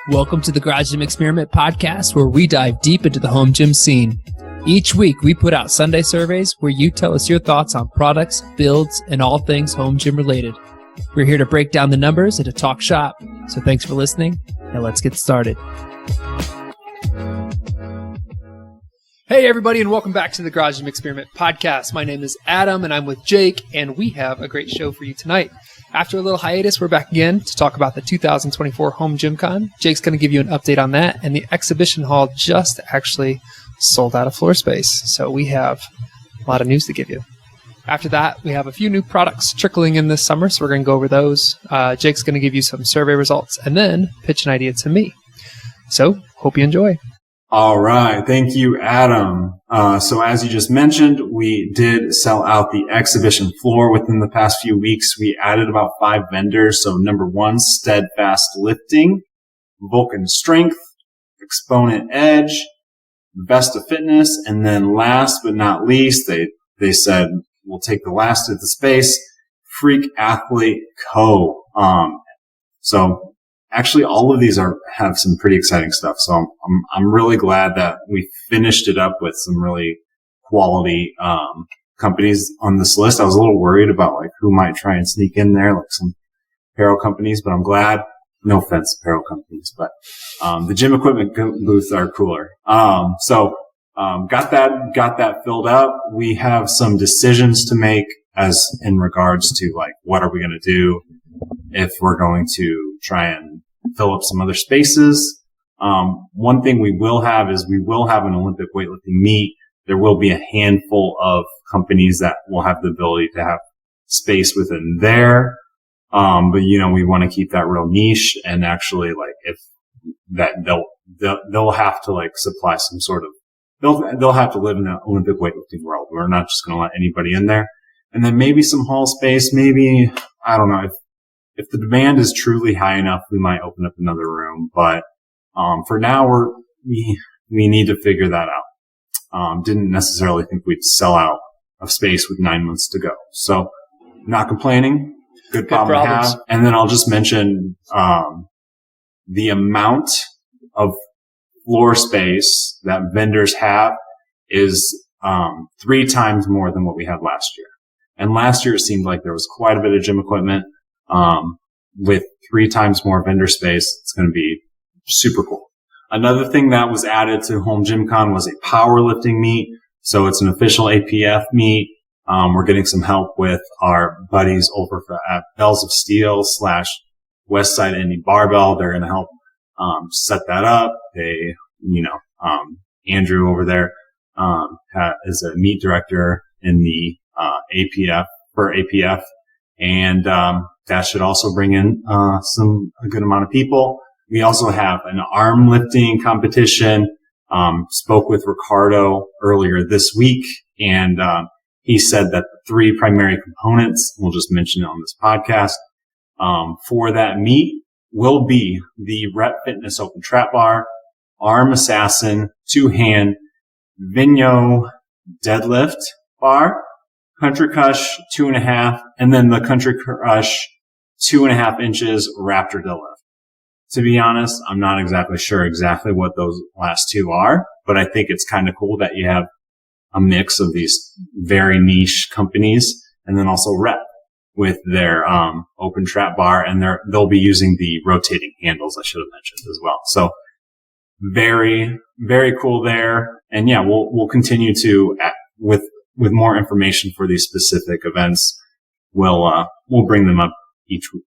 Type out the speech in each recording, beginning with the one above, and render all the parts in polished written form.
Welcome to the Garage Gym Experiment podcast, where we dive deep into the home gym scene. Each week, we put out Sunday surveys where you tell us your thoughts on products, builds, and all things home gym related. We're here to break down the numbers and to talk shop. So thanks for listening, and let's get started. Hey everybody, and welcome back to the Garage Gym Experiment podcast. My name is Adam, and I'm with Jake, and we have a great show for you tonight. After a little hiatus, we're back again to talk about the 2024 HomeGymCon. Jake's going to give you an update on that, and the exhibition hall just actually sold out of floor space, so we have a lot of news to give you. After that, we have a few new products trickling in this summer, so we're going to go over those. Jake's going to give you some survey results, and then pitch an idea to me. So, hope you enjoy. All right. Thank you, Adam. So as you just mentioned, we did sell out the exhibition floor within the past few weeks. We added about 5 vendors. So number 1, Steadfast Lifting, Vulcan Strength, Exponent Edge, Vesta Fitness, and then last but not least, they said, we'll take the last of the space, Freak Athlete Co. So actually, all of these have some pretty exciting stuff. So I'm really glad that we finished it up with some really quality companies on this list. I was a little worried about like who might try and sneak in there, like some apparel companies, but I'm glad. No offense, apparel companies, but the gym equipment booths are cooler. So got that filled up. We have some decisions to make as in regards to like what are we going to do if we're going to try and fill up some other spaces. One thing we will have is we will have an Olympic weightlifting meet. There will be a handful of companies that will have the ability to have space within there. But you know, we want to keep that real niche, and actually like if that they'll have to like supply some sort of, they'll have to live in an Olympic weightlifting world. We're not just going to let anybody in there. And then maybe some hall space, maybe, I don't know, if the demand is truly high enough, we might open up another room. But for now, we need to figure that out. Didn't necessarily think we'd sell out of space with 9 months to go. So not complaining. Good problem to have. And then I'll just mention the amount of floor space that vendors have is 3 times more than what we had last year. And last year, it seemed like there was quite a bit of gym equipment. With 3 times more vendor space, it's going to be super cool. Another thing that was added to HomeGymCon was a powerlifting meet. So it's an official APF meet. We're getting some help with our buddies over at Bells of Steel / Westside Indie Barbell. They're going to help set that up. Andrew over there is a meet director in the APF for APF. And that should also bring in a good amount of people. We also have an arm lifting competition. Spoke with Ricardo earlier this week, and he said that the 3 primary components, we'll just mention it on this podcast, for that meet will be the Rep Fitness Open Trap Bar, Arm Assassin, 2-hand Vigno Deadlift Bar, Country Crush 2.5, and then the Country Crush 2.5 inches Raptor Deadlift. To be honest, I'm not exactly sure what those last 2 are, but I think it's kind of cool that you have a mix of these very niche companies, and then also Rep with their open trap bar, and they'll be using the rotating handles, I should have mentioned as well. So very, very cool there. And yeah, we'll continue to with more information for these specific events. We'll bring them up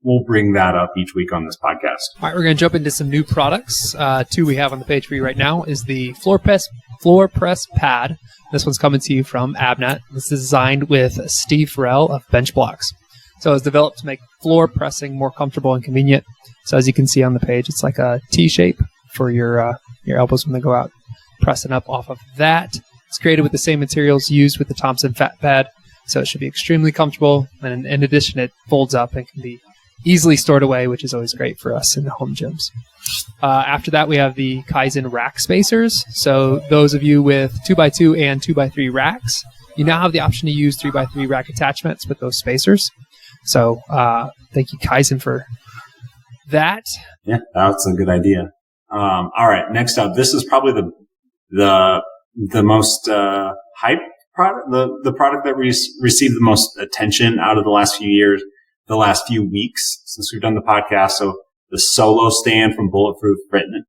we'll bring that up each week on this podcast. All right, we're going to jump into some new products. 2 we have on the page for you right now is the floor press pad. This one's coming to you from Abnet. This is designed with Steve Farrell of Bench Blocks. So it's developed to make floor pressing more comfortable and convenient. So as you can see on the page, it's like a T shape for your elbows when they go out, pressing up off of that. It's created with the same materials used with the Thompson Fat Pad, so it should be extremely comfortable. And in addition, it folds up and can be easily stored away, which is always great for us in the home gyms. After that, we have the Kaizen rack spacers. So those of you with 2x2 and 2x3 racks, you now have the option to use 3x3 rack attachments with those spacers. So thank you, Kaizen, for that. Yeah, that's a good idea. All right, next up, this is probably the most hyped product, the product that received the most attention out of the last few years, the last few weeks since we've done the podcast. So the Solo Stand from Bulletproof Fitness.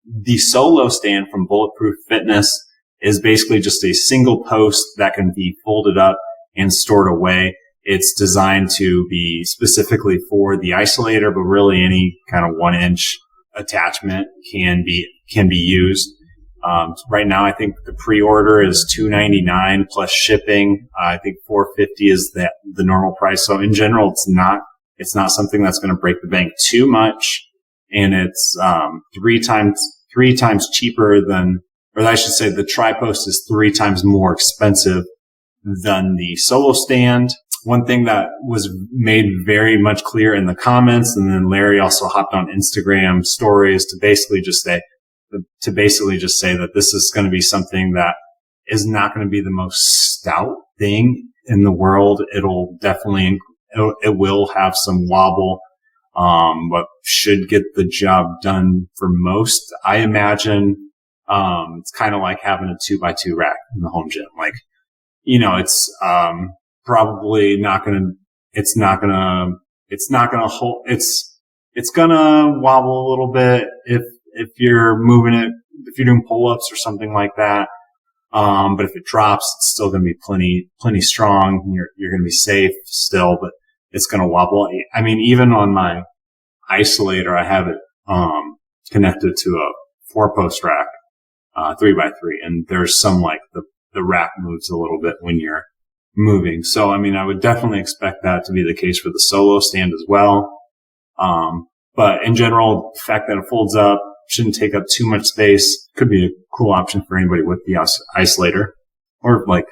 The Solo Stand from Bulletproof Fitness is basically just a single post that can be folded up and stored away. It's designed to be specifically for the isolator, but really any kind of 1-inch attachment can be used. Right now, I think the pre-order is $299 plus shipping. I think $450 is the normal price. So in general, it's not something that's going to break the bank too much. And it's, three times cheaper than, or I should say the tri-post is 3 times more expensive than the Solo Stand. One thing that was made very much clear in the comments, and then Larry also hopped on Instagram stories to basically just say that this is going to be something that is not going to be the most stout thing in the world. It'll definitely, it will have some wobble, but should get the job done for most. I imagine, it's kind of like having a 2x2 rack in the home gym. Like, it's, probably not gonna hold, it's gonna wobble a little bit if you're moving it, if you're doing pull-ups or something like that. But if it drops, it's still gonna be plenty strong. You're gonna be safe still, but it's gonna wobble. I mean, even on my isolator, I have it, connected to a 4-post rack, 3x3, and there's some like the rack moves a little bit when you're moving. So, I mean, I would definitely expect that to be the case for the Solo Stand as well. But in general, the fact that it folds up, shouldn't take up too much space, could be a cool option for anybody with the isolator. Or like,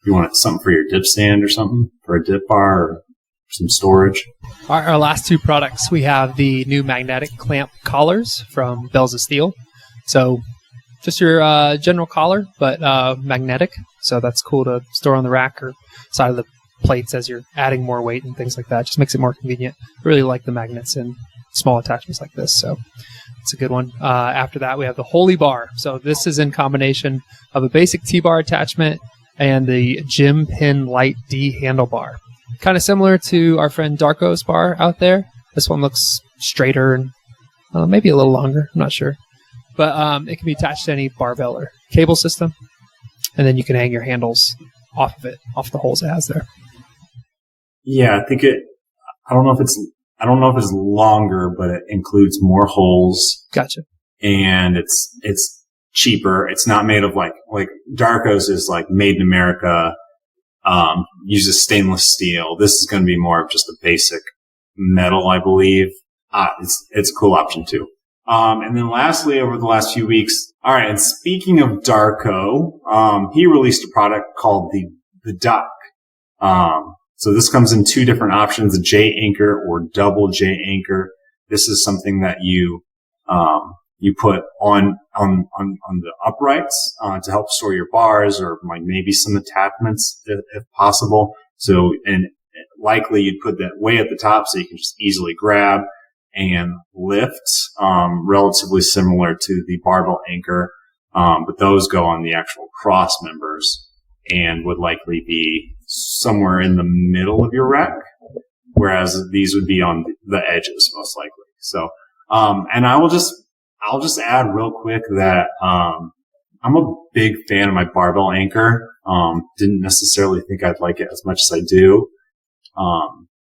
you want something for your dip stand or something, for a dip bar or some storage. Our last 2 products, we have the new magnetic clamp collars from Bells of Steel. So just your general collar, but magnetic. So that's cool to store on the rack or side of the plates as you're adding more weight and things like that. Just makes it more convenient. I really like the magnets in small attachments like this. So it's a good one. After that, we have the Holey Bar. So this is in combination of a basic T-bar attachment and the Gym Pin Light D handlebar. Kind of similar to our friend Darko's bar out there. This one looks straighter and maybe a little longer. I'm not sure. But it can be attached to any barbell or cable system. And then you can hang your handles off of it, off the holes it has there. Yeah, I think I don't know if it's longer, but it includes more holes. Gotcha. And it's cheaper. It's not made of like Darko's is like made in America, uses stainless steel. This is going to be more of just a basic metal, I believe. It's a cool option too. And then lastly, over the last few weeks, all right, and speaking of Darko, he released a product called the Duck. So this comes in 2 different options, a J anchor or double J anchor. This is something that you put on the uprights, to help store your bars or like maybe some attachments if possible. So, and likely you'd put that way at the top so you can just easily grab and lift, relatively similar to the barbell anchor. But those go on the actual cross members and would likely be somewhere in the middle of your rack, whereas these would be on the edges most likely. So, and I'll just add real quick that, I'm a big fan of my barbell anchor. Didn't necessarily think I'd like it as much as I do.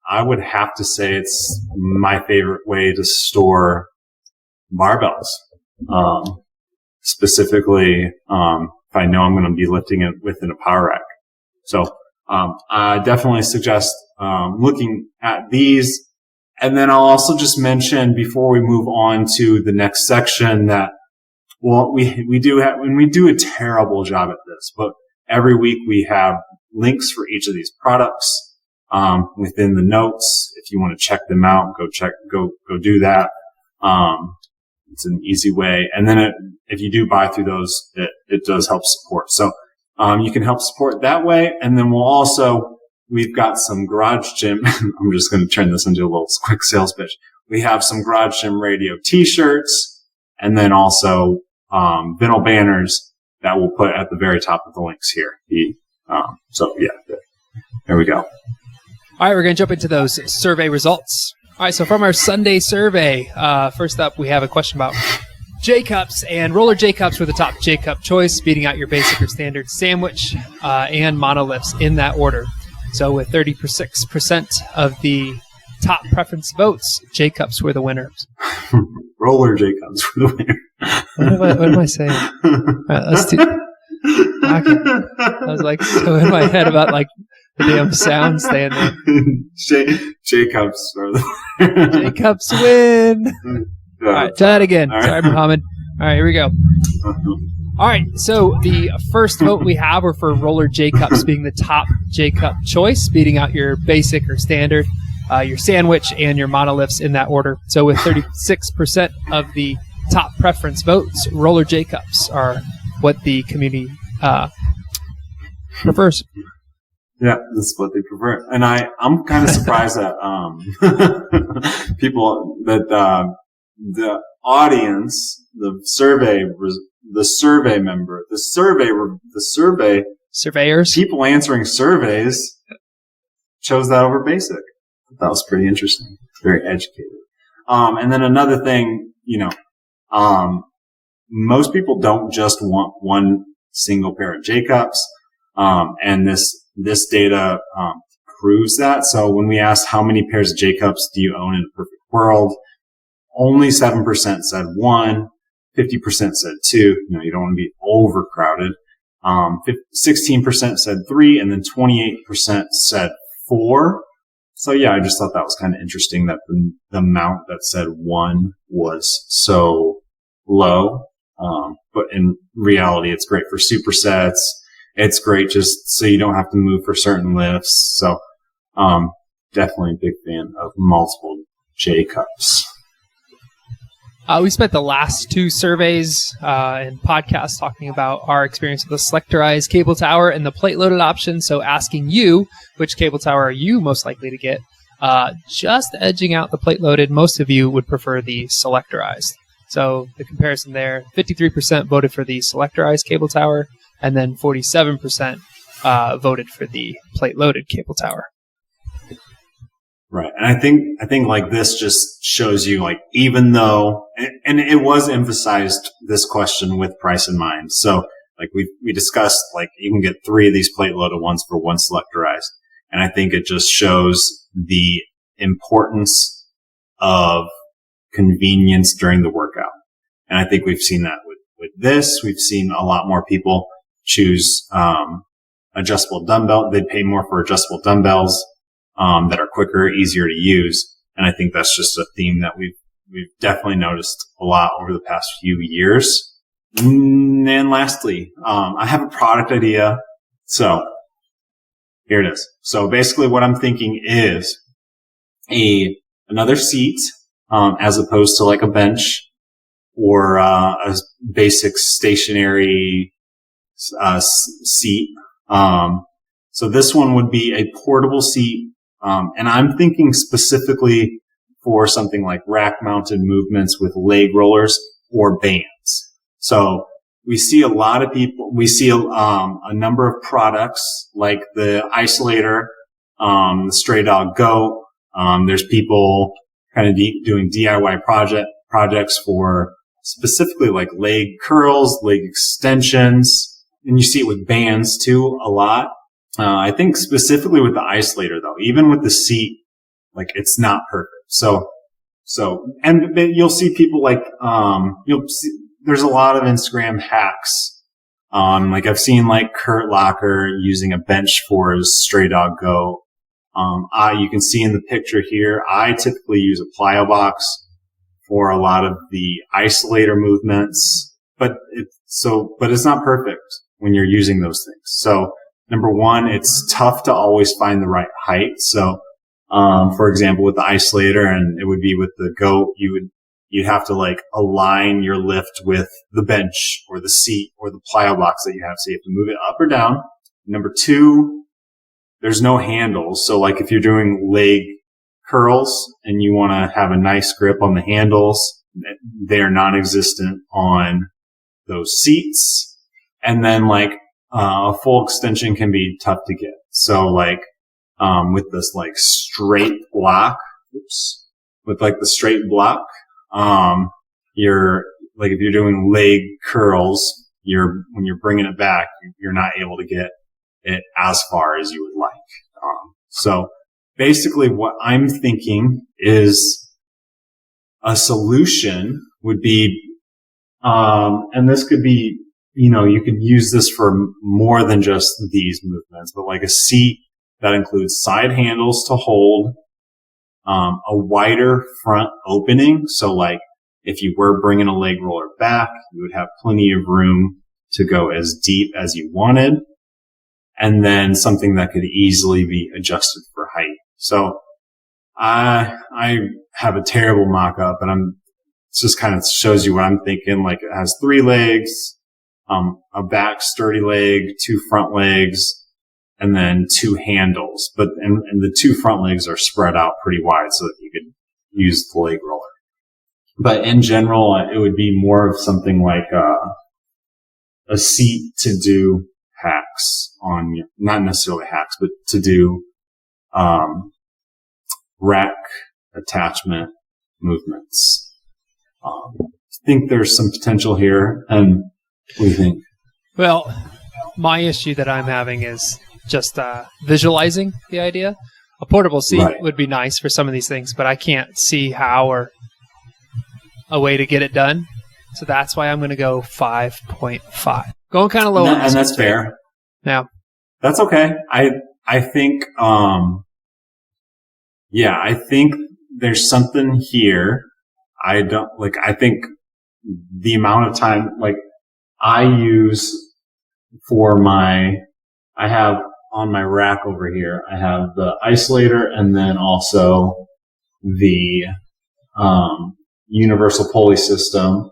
I would have to say it's my favorite way to store barbells. Specifically, if I know I'm going to be lifting it within a power rack. So, I definitely suggest, looking at these. And then I'll also just mention before we move on to the next section that, well, we do a terrible job at this, but every week we have links for each of these products. Within the notes, if you want to check them out, go do that. It's an easy way. And then if you do buy through those, it does help support. So, you can help support that way. And then we've got some garage gym. I'm just going to turn this into a little quick sales pitch. we have some Garage Gym Radio t-shirts, and then also vinyl banners that we'll put at the very top of the links here. There we go. All right, we're going to jump into those survey results. All right, so from our Sunday survey, first up, we have a question about J-Cups, and roller J-Cups were the top J-Cup choice, beating out your basic or standard sandwich and monoliths in that order. So with 36% of the top preference votes, J-Cups were the winners. Roller J-Cups were the winner. What am I saying? All right, let's do... Okay. I was like so in my head about like the damn sound staying there. J-Cups are the winner. J-Cups win! All right, try that again. All right. Sorry, Muhammad. All right, here we go. All right, so the first vote we have are for roller J-Cups being the top J-Cup choice, beating out your basic or standard, your sandwich, and your monoliths in that order. So with 36% of the top preference votes, roller J-Cups are what the community prefers. Yeah, this is what they prefer. And I'm kind of surprised that people, that the audience, the Surveyors, people answering surveys chose that over basic. That was pretty interesting. Very educated. And then another thing, most people don't just want one single pair of J-Cups. And this data, proves that. So when we asked how many pairs of J-Cups do you own in a perfect world, only 7% said 1, 50% said 2. You don't want to be overcrowded. 16% said 3, and then 28% said 4. So yeah, I just thought that was kind of interesting that the amount that said 1 was so low. But in reality, it's great for supersets. It's great just so you don't have to move for certain lifts. So, definitely a big fan of multiple J-Cups. We spent the last two surveys and podcasts talking about our experience with the Sectorized cable tower and the plate-loaded option. So asking you, which cable tower are you most likely to get? Just edging out the plate-loaded, most of you would prefer the Sectorized. So the comparison there, 53% voted for the Sectorized cable tower, and then 47% voted for the plate-loaded cable tower. Right. And I think like this just shows you like, even though, and it was emphasized this question with price in mind. So like we discussed, like you can get 3 of these plate loaded ones for 1 Sectorized. And I think it just shows the importance of convenience during the workout. And I think we've seen that with this. We've seen a lot more people choose, adjustable dumbbell. They'd pay more for adjustable dumbbells. That are quicker, easier to use. And I think that's just a theme that we've definitely noticed a lot over the past few years. And lastly, I have a product idea. So here it is. So basically what I'm thinking is another seat, as opposed to like a bench or, a basic stationary, seat. So this one would be a portable seat. And I'm thinking specifically for something like rack mounted movements with leg rollers or bands. So we see a lot of people, we see a number of products like the isolator, the Stray Dog Goat. There's people kind of doing DIY projects for specifically like leg curls, leg extensions. And you see it with bands too a lot. I think specifically with the isolator though, even with the seat, like it's not perfect. So, and you'll see people like, there's a lot of Instagram hacks. Like I've seen like Kurt Locker using a bench for his Stray Dog Go. You can see in the picture here, I typically use a plyo box for a lot of the isolator movements, but it's not perfect when you're using those things. So, number one, it's tough to always find the right height. So, for example, with the isolator, and it would be with the goat, you'd have to like align your lift with the bench or the seat or the plyo box that you have. So you have to move it up or down. Number two, there's no handles. So like if you're doing leg curls and you want to have a nice grip on the handles, they're non-existent on those seats. And then like a full extension can be tough to get. So like with this like straight block, with like the straight block, you're like if you're doing leg curls, when you're bringing it back, you're not able to get it as far as you would like. So basically what I'm thinking is a solution would be, and this could be, you could use this for more than just these movements, but like a seat that includes side handles to hold, a wider front opening. So like if you were bringing a leg roller back, you would have plenty of room to go as deep as you wanted. And then something that could easily be adjusted for height. So I have a terrible mock-up, and it just kind of shows you what I'm thinking. Like it has 3 legs, a back sturdy leg, 2 front legs, and then 2 handles. But and the 2 front legs are spread out pretty wide so that you could use the leg roller. But in general, it would be more of something like a seat to do hacks on, not necessarily hacks, but to do rack attachment movements. I think there's some potential here. And what do you think? Well, my issue that I'm having is just visualizing the idea. A portable seat would be nice for some of these things, but I can't see how or a way to get it done. So that's why I'm going to go 5.5. Going kind of low. And that's fair. Yeah. That's okay. I think, I think there's something here. I think the amount of time, like I use I have on my rack over here, I have the isolator and then also the, universal pulley system.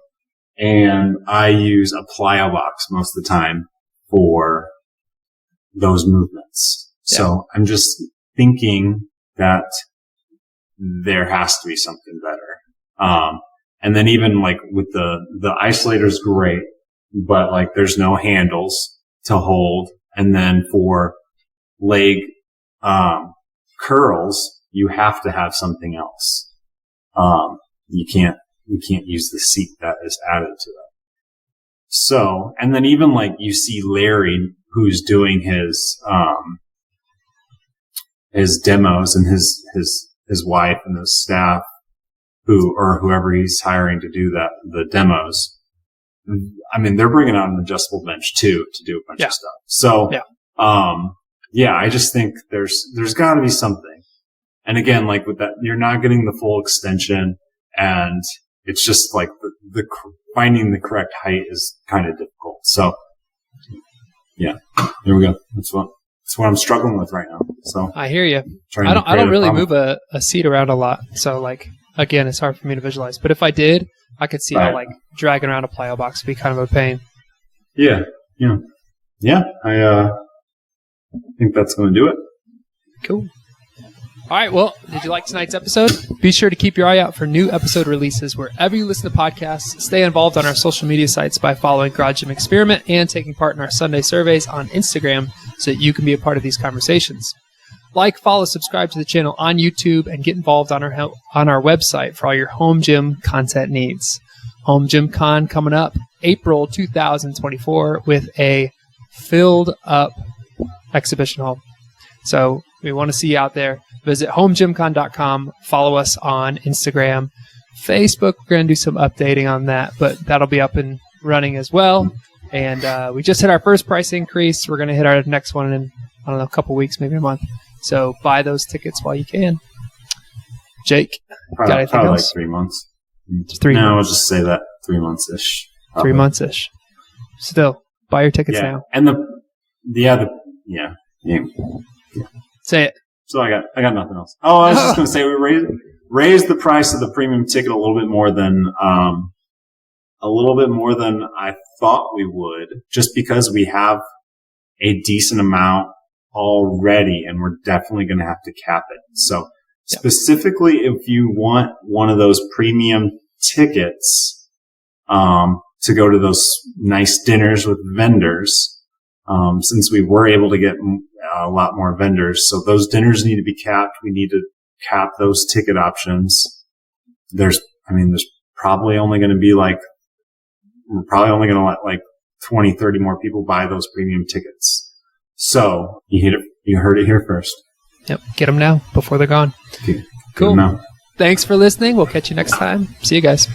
And I use a plyo box most of the time for those movements. Yeah. So I'm just thinking that there has to be something better. And then even like with the isolator's great, but like there's no handles to hold. And then for leg, curls, you have to have something else. You can't use the seat that is added to it. So, and then even like you see Larry, who's doing his demos, and his wife and his staff or whoever he's hiring to do the demos. I mean, they're bringing out an adjustable bench too to do a bunch of stuff. So, I just think there's gotta be something. And again, like with that, you're not getting the full extension, and it's just like the finding the correct height is kind of difficult. So, yeah, there we go. That's what I'm struggling with right now. So I hear you. I don't really move a seat around a lot. So like, again, it's hard for me to visualize. But if I did, I could see how like dragging around a plyo box would be kind of a pain. Yeah. I think that's going to do it. Cool. All right, well, did you like tonight's episode? Be sure to keep your eye out for new episode releases wherever you listen to podcasts. Stay involved on our social media sites by following Garage Gym Experiment and taking part in our Sunday surveys on Instagram so that you can be a part of these conversations. Like, follow, subscribe to the channel on YouTube, and get involved on our website for all your home gym content needs. HomeGymCon coming up April 2024 with a filled up exhibition hall. So we want to see you out there. Visit HomeGymCon.com. Follow us on Instagram. Facebook, we're going to do some updating on that, but that'll be up and running as well. And we just hit our first price increase. We're going to hit our next one in, I don't know, a couple weeks, maybe a month. So buy those tickets while you can. Jake, got anything else? Like 3 months. 3 months. No, I'll just say that 3 months-ish. Probably. 3 months-ish. Still, buy your tickets now. And Say it. So I got nothing else. Oh, I was just going to say we raised the price of the premium ticket a little bit more than I thought we would, just because we have a decent amount already, and we're definitely going to have to cap it. So Specifically, if you want one of those premium tickets to go to those nice dinners with vendors, since we were able to get a lot more vendors. So those dinners need to be capped. We need to cap those ticket options. There's probably only going to be we're probably only going to let like 20, 30 more people buy those premium tickets. So you heard it here first. Yep. Get them now before they're gone. Okay. Cool. Thanks for listening. We'll catch you next time. See you guys.